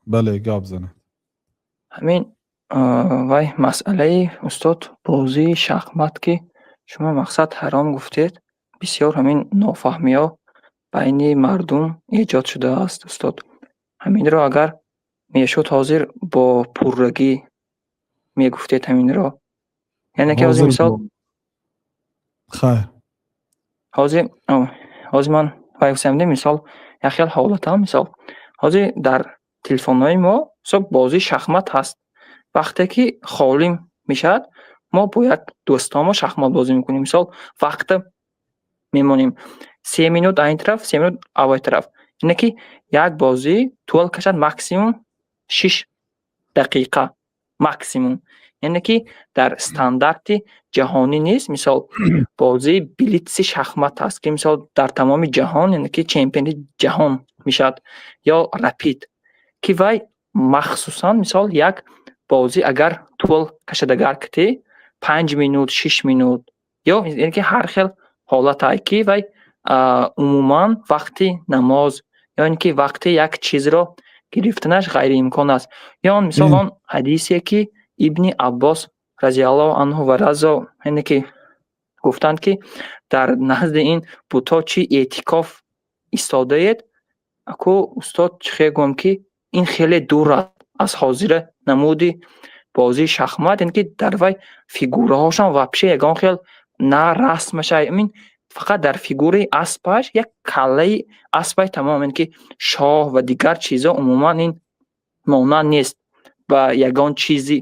بله گپ زنید. ҳамин вай масъалаи устод бозии шахмат ки шумо мақсад ҳаром гуфтед, бисёр ҳамин нофаҳмиҳо байни мардум эҷод шудааст устод. ҳаминро агар мешуд ҳозир бо пуррагӣ мегуфтед ҳаминро. Яъне ки ҳозир حاضر мисол خیر ҳозир ман вай гуфтам мисол як хел ҳолатам мисол ҳозир дар телефонҳои мо ҳисоб бозии шахмат ҳаст. Вақте ки холим мешавад, мо бо як дӯстонмо шахмат бозӣ мекунем. Мисол вақта мемонем 3 минут айн тараф, 3 минут аввай тараф. Яъне ки як бозӣ тӯл кашад максимум 6 дақиқа максимум. Яъне ки дар стандарти ҷаҳонӣ нест. Мисол бозии блитси шахмат ҳаст ки мисол дар тамоми ҷаҳон, яъне ки чемпиони ҷаҳон мешавад, ё рапид ки вай махсусан мисол як бозӣ агар тӯл кашадагар кӣ 5 минут 6 минут ё яъне ки ҳар хел ҳолатае ки вай умуман вақти намоз ё ин ки вақти як чизро гирифтанаш ғайриимкон аст. Ё он мисол он ҳадисе ки Ибни Аббос разиаллоҳу анҳу ва разо яъне ки гуфтанд ки дар назди ин бутҳо чӣ эътикоф истодаед, аку устод чихе гӯям ки ин хеле дур аст аз ҳозира намуди бозии шахмат, яъне ки дар вай фигураҳошам вабше ягон хел на расмаша амин фақат дар фигураи аспаш як каллаи аспай тамом, яъне ки шоҳ ва дигар чизо умуман ин монанд нест ба ягон чизи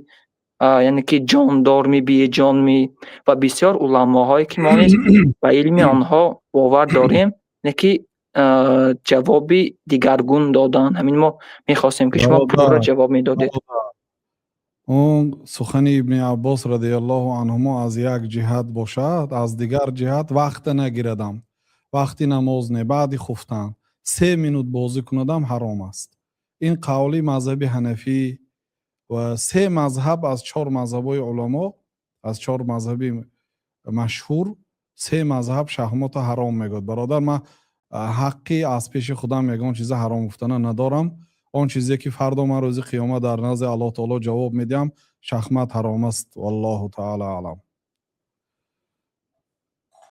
яъне ки ҷондорми беҷонми ва бисёр уламоҳое ки мо низ ба илми онҳо бовар дорем, яъне ки ҷавоби дигаргун доданд. Ҳамин мо мехостем ки шумо пурра ҷавоб медодед. اون سخن ابن عباس رضی الله عنهما از یک جهت باشد، از دیگر جهت وقت نگیردم، وقتی نماز نه بعد خفتن 3 minut بازی کندم حرام است. این قولی مذهب حنفی و 3 مذهب از 4 مذهب‌های علما، از 4 مذهب مشهور 3 مذهب شахмат حرام میگوید. برادر من حقی از پیش خودم یگان چیز حرام گفتن ندارم. آن چیزی که فردا من روز قیامت در نزد الله تعالی جواب میدم شахмат حرام است والله تعالی اعلم.